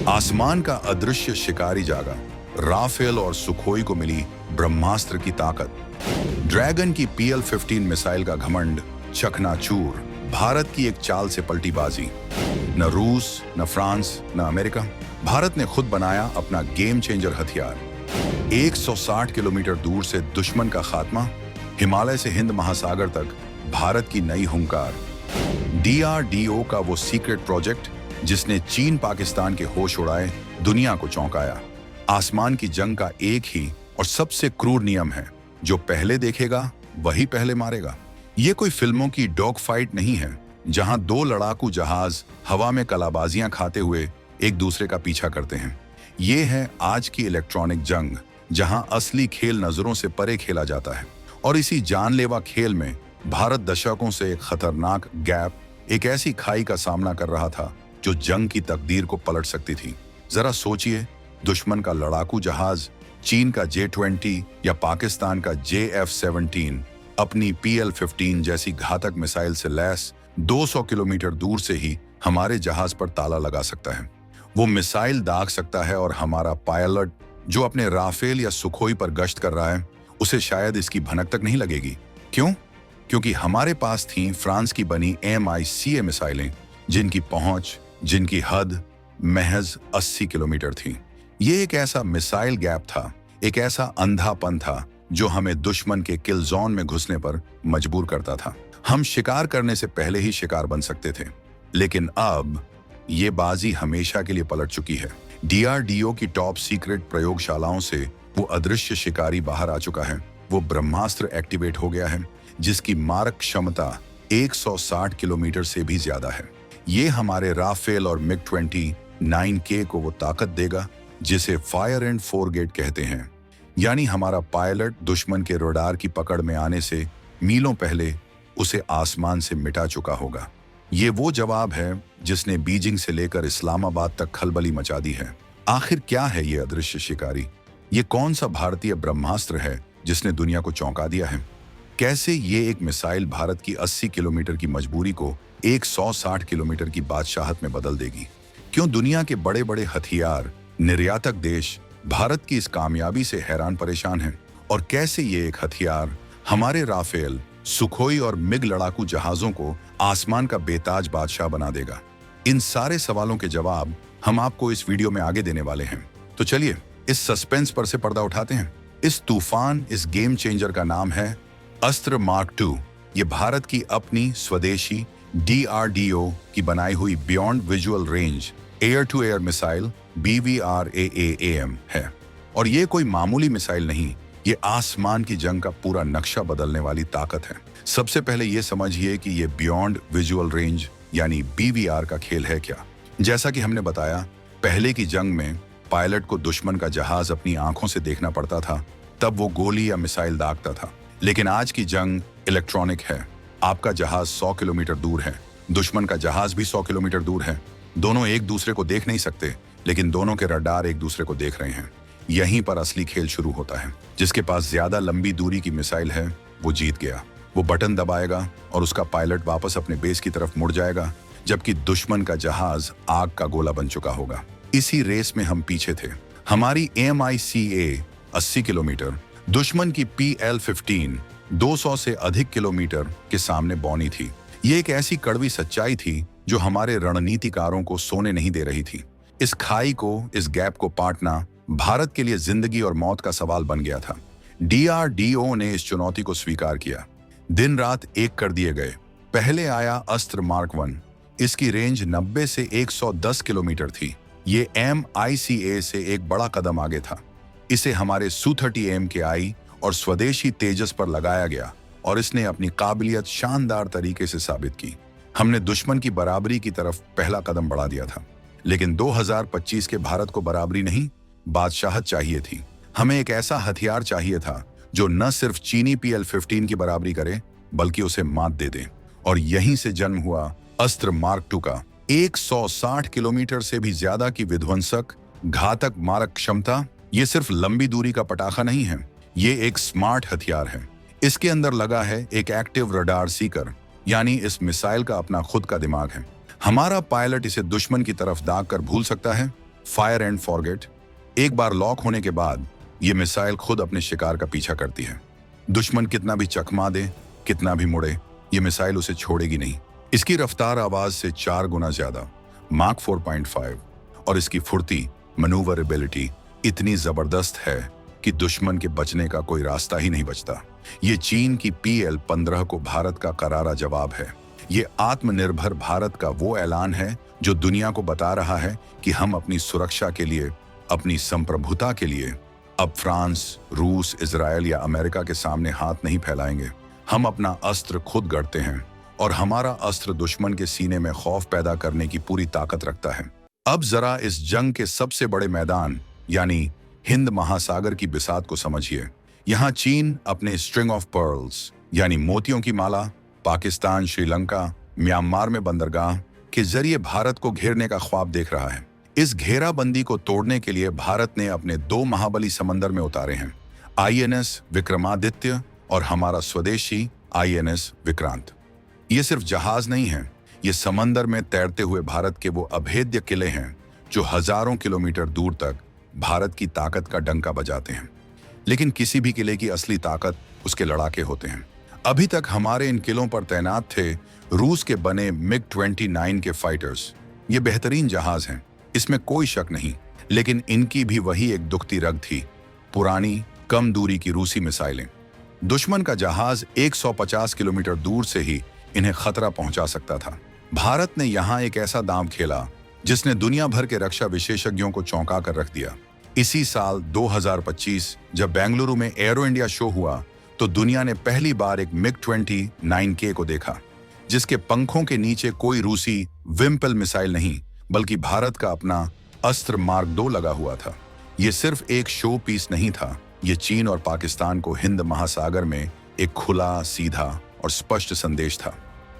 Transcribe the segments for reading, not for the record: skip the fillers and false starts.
आसमान का अदृश्य शिकारी जागा। राफेल और सुखोई को मिली ब्रह्मास्त्र की ताकत। ड्रैगन की PL-15 मिसाइल का घमंड चकनाचूर। भारत की एक चाल से पलटी बाजी। न रूस, न फ्रांस, न अमेरिका, भारत ने खुद बनाया अपना गेम चेंजर हथियार। 160 किलोमीटर दूर से दुश्मन का खात्मा, हिमालय से हिंद महासागर तक भारत की नई हुंकार। DRDO का वो सीक्रेट प्रोजेक्ट जिसने चीन पाकिस्तान के होश उड़ाए, दुनिया को चौंकाया। आसमान की जंग का एक ही और सबसे क्रूर नियम है, जो पहले देखेगा वही पहले मारेगा। ये कोई फिल्मों की डॉग फाइट नहीं है, जहां दो लड़ाकू जहाज हवा में कलाबाजियां खाते हुए एक दूसरे का पीछा करते हैं। ये है आज की इलेक्ट्रॉनिक जंग, जहां असली खेल नजरों से परे खेला जाता है। और इसी जानलेवा खेल में भारत दशकों से एक खतरनाक गैप, एक ऐसी खाई का सामना कर रहा था जो जंग की तकदीर को पलट सकती थी। जरा सोचिए, दुश्मन का लड़ाकू जहाज, चीन का J-20 या पाकिस्तान का JF-17 अपनी PL-15 जैसी घातक मिसाइल से लैस 200 किलोमीटर दूर से ही हमारे जहाज पर ताला लगा सकता है। वो मिसाइल दाग सकता है और हमारा पायलट जो अपने राफेल या सुखोई पर गश्त कर रहा है, उसे शायद इसकी भनक तक नहीं लगेगी। क्यों? क्योंकि हमारे पास थी फ्रांस की बनी MICA मिसाइलें, जिनकी पहुंच, जिनकी हद महज 80 किलोमीटर थी। ये एक ऐसा मिसाइल गैप था, एक ऐसा अंधापन था जो हमें दुश्मन के किल जोन में घुसने पर मजबूर करता था। हम शिकार करने से पहले ही शिकार बन सकते थे, लेकिन अब ये बाजी हमेशा के लिए पलट चुकी है। DRDO की टॉप सीक्रेट प्रयोगशालाओं से वो अदृश्य शिकारी बाहर आ चुका है। वो ब्रह्मास्त्र एक्टिवेट हो गया है, जिसकी मारक क्षमता 160 किलोमीटर से भी ज्यादा है। ये हमारे राफेल और MiG-29K को वो ताकत देगा जिसे फायर एंड फोरगेट कहते हैं, यानी हमारा पायलट दुश्मन के रडार की पकड़ में आने से मीलों पहले उसे आसमान से मिटा चुका होगा। ये वो जवाब है जिसने बीजिंग से लेकर इस्लामाबाद तक खलबली मचा दी है। आखिर क्या है ये अदृश्य शिकारी? ये कौन सा भारतीय ब्रह्मास्त्र है जिसने दुनिया को चौंका दिया है? कैसे ये एक मिसाइल भारत की 80 किलोमीटर की मजबूरी को 160 किलोमीटर की बादशाहत में बदल देगी? क्यों दुनिया के बड़े बड़े हथियार निर्यातक देश भारत की इस कामयाबी से हैरान परेशान हैं? और कैसे ये एक हथियार हमारे राफेल, सुखोई और मिग लड़ाकू जहाजों को आसमान का बेताज बादशाह बना देगा? इन सारे सवालों के जवाब हम आपको इस वीडियो में आगे देने वाले हैं। तो चलिए इस सस्पेंस पर से पर्दा उठाते हैं। इस तूफान, इस गेम चेंजर का नाम है अस्त्र मार्क II। ये भारत की अपनी स्वदेशी DRDO की बनाई हुई beyond visual range air to air missile BVRAAM है। और ये कोई मामूली मिसाइल नहीं, ये आसमान की जंग का पूरा नक्शा बदलने वाली ताकत है। सबसे पहले ये समझिए कि ये बियॉन्ड विजुअल रेंज यानी BVR का खेल है क्या। जैसा कि हमने बताया, पहले की जंग में पायलट को दुश्मन का जहाज अपनी आंखों से देखना पड़ता था, तब वो गोली या मिसाइल दागता था। लेकिन आज की जंग इलेक्ट्रॉनिक है। आपका जहाज 100 किलोमीटर दूर है, दुश्मन का जहाज भी 100 किलोमीटर दूर है। दोनों एक दूसरे को देख नहीं सकते, लेकिन दोनों के रडार एक दूसरे को देख रहे हैं। यहीं पर असली खेल शुरू होता है। जिसके पास ज्यादा लंबी दूरी की मिसाइल है, वो जीत गया। वो बटन दबाएगा और उसका पायलट वापस अपने बेस की तरफ मुड़ जाएगा, जबकि दुश्मन का जहाज आग का गोला बन चुका होगा। इसी रेस में हम पीछे थे। हमारी MICA 80 किलोमीटर, दुश्मन की PL-15 200 से अधिक किलोमीटर के सामने बौनी थी। ये एक ऐसी कड़वी सच्चाई थी जो हमारे रणनीतिकारों को सोने नहीं दे रही थी। इस खाई को, इस गैप को पाटना भारत के लिए जिंदगी और मौत का सवाल बन गया था। DRDO ने इस चुनौती को स्वीकार किया। दिन रात एक कर दिए गए। पहले आया अस्त्र मार्क I। इसकी रेंज 90 से 110 किलोमीटर थी। ये MICA से एक बड़ा कदम आगे था। इसे हमारे Su-30 MKI और स्वदेशी तेजस पर लगाया गया और इसने अपनी काबिलियत शानदार तरीके से साबित की। हमने दुश्मन की बराबरी की तरफ पहला कदम बढ़ा दिया था। लेकिन 2025 के भारत को बराबरी नहीं, बादशाहत चाहिए थी। हमें एक ऐसा हथियार चाहिए था जो न सिर्फ चीनी PL-15 की बराबरी करे, बल्कि उसे मात दे दे। और यहीं से जन्म हुआ अस्त्र मार्क II का। 160 किलोमीटर से भी ज्यादा की विध्वंसक घातक मारक क्षमता। ये सिर्फ लंबी दूरी का पटाखा नहीं है, ये एक स्मार्ट हथियार है। इसके अंदर लगा है एक एक्टिव रडार सीकर, यानी इस मिसाइल का अपना खुद का दिमाग है। हमारा पायलट इसे दुश्मन की तरफ दाग कर भूल सकता है, फायर एंड फॉरगेट। एक बार लॉक होने के बाद ये मिसाइल खुद अपने शिकार का पीछा करती है। दुश्मन कितना भी चकमा दे, कितना भी मुड़े, ये मिसाइल उसे छोड़ेगी नहीं। इसकी रफ्तार आवाज से 4 गुना ज्यादा, माक 4.5, और इसकी फुर्ती, मनूवरेबिलिटी इतनी जबरदस्त है कि दुश्मन के बचने का कोई रास्ता ही नहीं बचता। ये चीन की PL-15 को भारत का करारा जवाब है। ये आत्मनिर्भर भारत का वो ऐलान है जो दुनिया को बता रहा है कि हम अपनी सुरक्षा के लिए, अपनी संप्रभुता के लिए अब फ्रांस, रूस, इजराइल या अमेरिका के सामने हाथ नहीं फैलाएंगे। हम अपना अस्त्र खुद गढ़ते हैं और हमारा अस्त्र दुश्मन के सीने में खौफ पैदा करने की पूरी ताकत रखता है। अब जरा इस जंग के सबसे बड़े मैदान यानी हिंद महासागर की बिसात को समझिए। यहाँ चीन अपने स्ट्रिंग ऑफ पर्ल्स यानी मोतियों की माला, पाकिस्तान, श्रीलंका, म्यांमार में बंदरगाह के जरिए भारत को घेरने का ख्वाब देख रहा है। इस घेराबंदी को तोड़ने के लिए भारत ने अपने 2 महाबली समंदर में उतारे हैं, INS विक्रमादित्य और हमारा स्वदेशी INS विक्रांत। ये सिर्फ जहाज नहीं है, ये समंदर में तैरते हुए भारत के वो अभेद्य किले हैं जो हजारों किलोमीटर दूर तक भारत की ताकत का डंका बजाते हैं। लेकिन किसी भी किले की असली ताकत उसके लड़ाके होते हैं। अभी तक हमारे इन किलों पर तैनात थे रूस के बने MiG-29 के फाइटर्स। ये बेहतरीन जहाज हैं, इसमें कोई शक नहीं, लेकिन इनकी भी वही एक दुखती रग थी, पुरानी कम दूरी की रूसी मिसाइलें। दुश्मन का जहाज 150 किलोमीटर दूर से ही इन्हें खतरा पहुंचा सकता था। भारत ने यहां एक ऐसा दांव खेला जिसने दुनिया भर के रक्षा विशेषज्ञों को चौंका कर रख दिया। इसी साल 2025 जब बेंगलुरु में एरो इंडिया शो हुआ तो दुनिया ने पहली बार एक MiG-29K को देखा, जिसके पंखों के नीचे कोई रूसी विम्पल मिसाइल नहीं बल्कि भारत का अपना अस्त्र मार्क 2 लगा हुआ था। ये सिर्फ एक शो पीस नहीं था, ये चीन और पाकिस्तान को हिंद महासागर में एक खुला, सीधा और स्पष्ट संदेश था।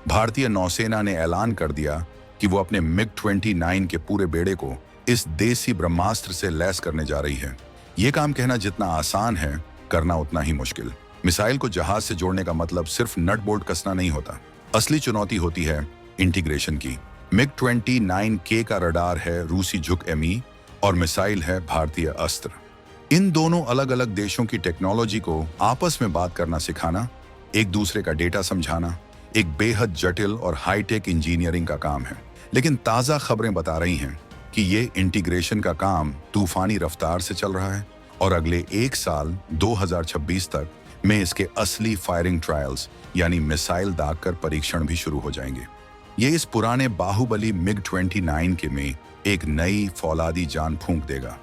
भारतीय नौसेना ने ऐलान कर दिया कि वो अपने MiG-29 के पूरे बेड़े को इस देसी ब्रह्मास्त्र से लैस करने जा रही है। ये काम कहना जितना आसान है, करना उतना ही मुश्किल। मिसाइल को जहाज से जोड़ने का मतलब सिर्फ नट बोल्ट कसना नहीं होता। असली चुनौती होती है इंटीग्रेशन की। MiG-29K का रडार है रूसी झुक ME और मिसाइल है भारतीय अस्त्र। इन दोनों अलग अलग देशों की टेक्नोलॉजी को आपस में बात करना सिखाना, एक दूसरे का डेटा समझाना, एक बेहद जटिल और हाईटेक इंजीनियरिंग का काम है। लेकिन ताज़ा खबरें बता रही हैं कि ये इंटीग्रेशन का काम तूफानी रफ्तार से चल रहा है और अगले 1 साल 2026 तक में इसके असली फायरिंग ट्रायल्स यानी मिसाइल दागकर परीक्षण भी शुरू हो जाएंगे। ये इस पुराने बाहुबली MiG-29 के में एक नई फौलादी जान फूंक देगा।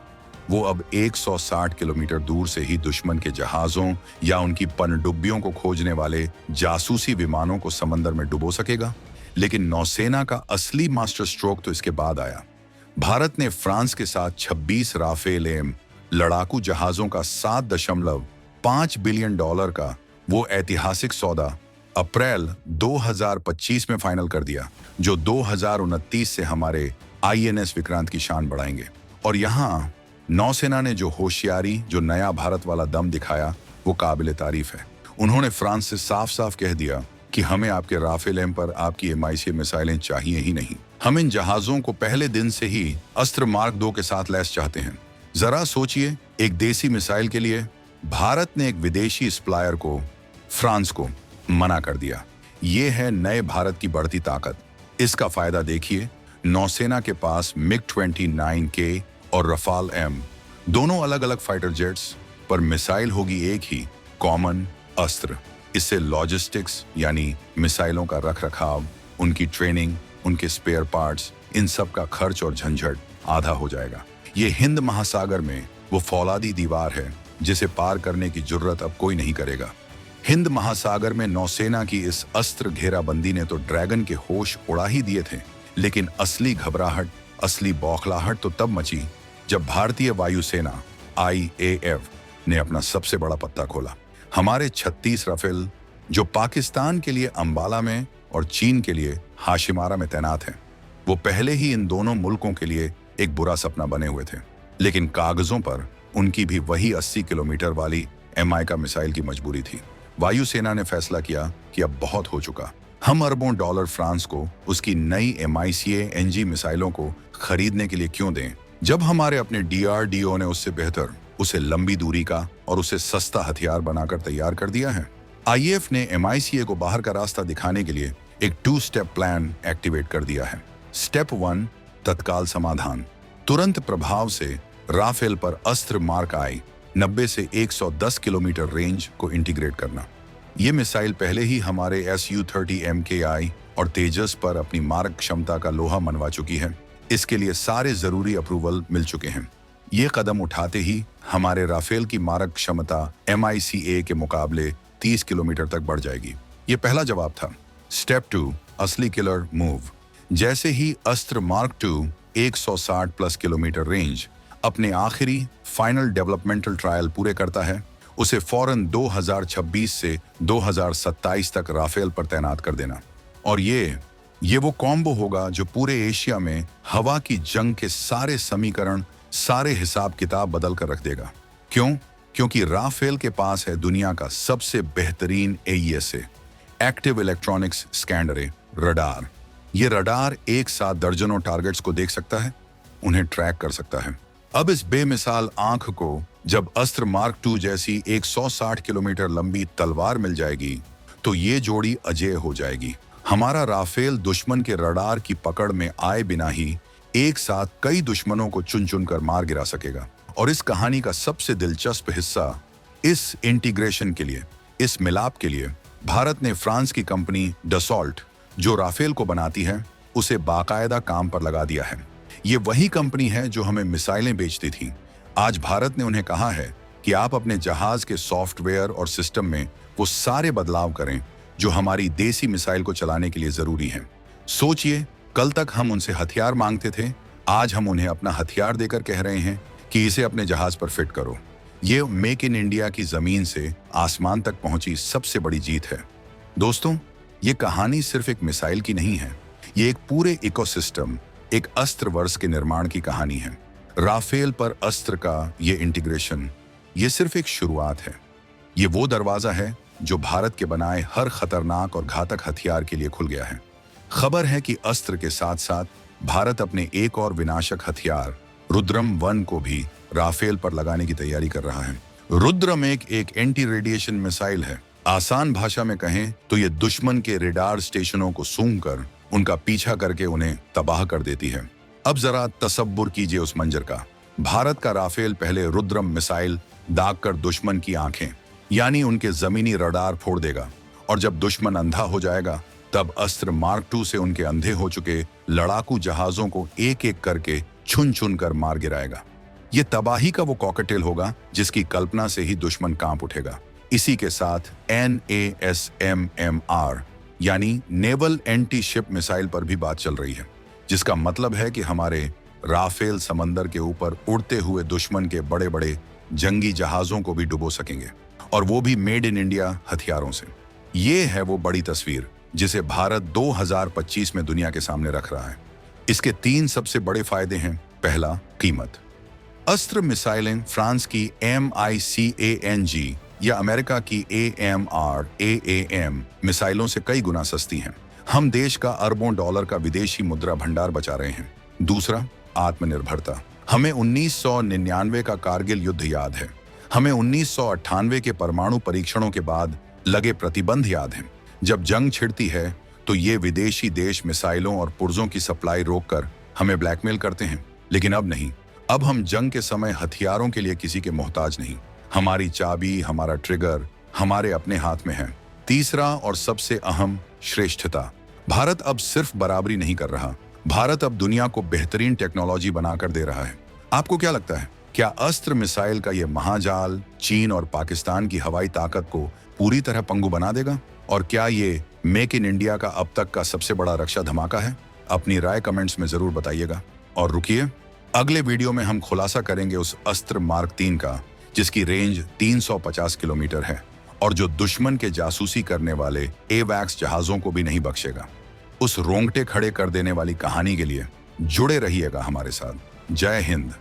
वो अब 160 किलोमीटर दूर से ही दुश्मन के जहाजों या उनकी पनडुब्बियों को खोजने वाले जासूसी विमानों को समंदर में डुबो सकेगा। लेकिन नौसेना का असली मास्टर स्ट्रोक तो इसके बाद आया। भारत ने फ्रांस के साथ 26 राफेल एम लड़ाकू जहाजों का $7.5 बिलियन का वो ऐतिहासिक सौदा अप्रैल 2025 में फाइनल कर दिया, जो 2029 से हमारे INS विक्रांत की शान बढ़ाएंगे। और यहाँ नौसेना ने जो होशियारी, जो नया भारत वाला दम दिखाया, वो काबिले तारीफ है। उन्होंने फ्रांस से साफ साफ कह दिया कि हमें आपके राफेल एम पर आपकी MIC मिसाइलें चाहिए ही नहीं। हम इन जहाजों को पहले दिन से ही अस्त्र मार्क 2 के साथ लैस चाहते हैं। जरा सोचिए, एक देसी मिसाइल के लिए भारत ने एक विदेशी सप्लायर को, फ्रांस को, मना कर दिया। ये है नए भारत की बढ़ती ताकत। इसका फायदा देखिए, नौसेना के पास MiG-29K और रफाल एम दोनों अलग अलग फाइटर जेट्स, पर मिसाइल होगी एक ही कॉमन अस्त्र। इससे लॉजिस्टिक्स यानी मिसाइलों का रखरखाव, उनकी ट्रेनिंग, उनके स्पेयर पार्ट्स, इन सब का खर्च और झंझट आधा हो जाएगा। ये हिंद महासागर में वो फौलादी दीवार है जिसे पार करने की जुर्रत अब कोई नहीं करेगा। हिंद महासागर में नौसेना की इस अस्त्र घेराबंदी ने तो ड्रैगन के होश उड़ा ही दिए थे, लेकिन असली घबराहट, असली बौखलाहट तो तब मची जब भारतीय वायुसेना IAF ने अपना सबसे बड़ा पत्ता खोला। हमारे 36 राफेल जो पाकिस्तान के लिए अंबाला में और चीन के लिए हाशिमारा में तैनात हैं, वो पहले ही इन दोनों मुल्कों के लिए एक बुरा सपना बने हुए थे। लेकिन कागजों पर उनकी भी वही 80 किलोमीटर वाली MI का मिसाइल की मजबूरी थी। वायुसेना ने फैसला किया कि अब बहुत हो चुका। हम अरबों डॉलर फ्रांस को उसकी नई MICA NG मिसाइलों को खरीदने के लिए क्यों दें, जब हमारे अपने डीआरडीओ ने उससे बेहतर, उसे लंबी दूरी का और उसे सस्ता हथियार बनाकर तैयार कर दिया है। आईएएफ ने एमआईसीए को बाहर का रास्ता दिखाने के लिए एक 2 स्टेप प्लान एक्टिवेट कर दिया है। स्टेप 1, तत्काल समाधान। तुरंत प्रभाव से राफेल पर अस्त्र मार्क आई 90 से 110 किलोमीटर रेंज को इंटीग्रेट करना। ये मिसाइल पहले ही हमारे Su-30 MKI और तेजस पर अपनी मारक क्षमता का लोहा मनवा चुकी है। इसके लिए सारे जरूरी अप्रूवल मिल चुके हैं। ये कदम उठाते ही हमारे राफेल की मारक क्षमता MICA के मुकाबले 30 किलोमीटर तक बढ़ जाएगी। ये पहला जवाब था। स्टेप 2, असली किलर मूव। जैसे ही अस्त्र मार्क 2 160 प्लस किलोमीटर रेंज अपने आखिरी फाइनल डेवलपमेंटल ट्रायल पूरे करता है, उसे फौरन 2026 से 2027 तक राफेल पर तैनात कर देना। और ये वो कॉम्बो होगा जो पूरे एशिया में हवा की जंग के सारे समीकरण, सारे हिसाब किताब बदल कर रख देगा। क्यों? क्योंकि राफेल के पास है दुनिया का सबसे बेहतरीन AESA, active electronics scanner radar. ये रडार एक साथ दर्जनों टारगेट्स को देख सकता है, उन्हें ट्रैक कर सकता है। अब इस बेमिसाल आंख को जब अस्त्र मार्क 2 जैसी 160 किलोमीटर लंबी तलवार मिल जाएगी तो ये जोड़ी अजेय हो जाएगी। हमारा राफेल दुश्मन के रडार की पकड़ में आए बिना ही एक साथ कई दुश्मनों को चुन चुन कर मार गिरा सकेगा। और इस कहानी का सबसे दिलचस्प हिस्सा, इस इंटीग्रेशन के लिए, इस मिलाप के लिए भारत ने फ्रांस की कंपनी डसॉल्ट, जो राफेल को बनाती है, उसे बाकायदा काम पर लगा दिया है। ये वही कंपनी है जो हमें मिसाइलें बेचती थी। आज भारत ने उन्हें कहा है कि आप अपने जहाज के सॉफ्टवेयर और सिस्टम में वो सारे बदलाव करें जो हमारी देसी मिसाइल को चलाने के लिए जरूरी हैं। सोचिए, कल तक हम उनसे हथियार मांगते थे, आज हम उन्हें अपना हथियार देकर कह रहे हैं कि इसे अपने जहाज पर फिट करो। ये मेक इन इंडिया की जमीन से आसमान तक पहुंची सबसे बड़ी जीत है। दोस्तों, ये कहानी सिर्फ एक मिसाइल की नहीं है, ये एक पूरे इकोसिस्टम, एक अस्त्र वर्ष के निर्माण की कहानी है। राफेल पर अस्त्र का ये इंटीग्रेशन, ये सिर्फ एक शुरुआत है। ये वो दरवाजा है जो भारत के बनाए हर खतरनाक और घातक हथियार के लिए खुल गया है। खबर है कि अस्त्र के साथ साथ भारत अपने एक और विनाशक हथियार रुद्रम 1 को भी राफेल पर लगाने की तैयारी कर रहा है। रुद्रम एक एंटी रेडिएशन मिसाइल है। आसान भाषा में कहें तो ये दुश्मन के रेडार स्टेशनों को सूंघकर उनका पीछा करके उन्हें तबाह कर देती है। अब जरा तसव्वुर कीजिए उस मंजर का। भारत का राफेल पहले रुद्रम मिसाइल दागकर दुश्मन की आंखें, यानी उनके जमीनी रडार फोड़ देगा, और जब दुश्मन अंधा हो जाएगा तब अस्त्र मार्क 2 से उनके अंधे हो चुके लड़ाकू जहाजों को एक एक करके छुन छुन कर मार गिराएगा। ये तबाही का वो कॉकटेल होगा जिसकी कल्पना से ही दुश्मन कांप उठेगा। इसी के साथ NASMMR यानी नेवल एंटी शिप मिसाइल पर भी बात चल रही है, जिसका मतलब है कि हमारे राफेल समंदर के ऊपर उड़ते हुए दुश्मन के बड़े बड़े जंगी जहाजों को भी डुबो सकेंगे, और वो भी मेड इन इंडिया हथियारों से। ये है वो बड़ी तस्वीर जिसे भारत 2025 में दुनिया के सामने रख रहा है। इसके 3 सबसे बड़े फायदे हैं। पहला, कीमत। अस्त्र मिसाइलें फ्रांस की MICANG या अमेरिका की AMR/AAM मिसाइलों से कई गुना सस्ती हैं। हम देश का अरबों डॉलर का विदेशी मुद्रा भंडार बचा रहे हैं। दूसरा, आत्मनिर्भरता। हमें 1999 का कारगिल युद्ध याद है। हमें 1998 के परमाणु परीक्षणों के बाद लगे प्रतिबंध याद हैं। जब जंग छिड़ती है तो ये विदेशी देश मिसाइलों और पुर्जों की सप्लाई रोककर हमें ब्लैकमेल करते हैं, लेकिन अब नहीं। अब हम जंग के समय हथियारों के लिए किसी के मोहताज नहीं। हमारी चाबी, हमारा ट्रिगर हमारे अपने हाथ में है। तीसरा और सबसे अहम, श्रेष्ठता। भारत अब सिर्फ बराबरी नहीं कर रहा, भारत अब दुनिया को बेहतरीन टेक्नोलॉजी बनाकर दे रहा है। आपको क्या लगता है, क्या अस्त्र मिसाइल का यह महाजाल चीन और पाकिस्तान की हवाई ताकत को पूरी तरह पंगु बना देगा? और क्या ये मेक इन इंडिया का अब तक का सबसे बड़ा रक्षा धमाका है? अपनी राय कमेंट्स में जरूर बताइएगा। और रुकिए, अगले वीडियो में हम खुलासा करेंगे उस अस्त्र मार्क 3 का जिसकी रेंज 350 किलोमीटर है और जो दुश्मन के जासूसी करने वाले AWACS जहाजों को भी नहीं बख्शेगा। उस रोंगटे खड़े कर देने वाली कहानी के लिए जुड़े रहिएगा हमारे साथ। जय हिंद।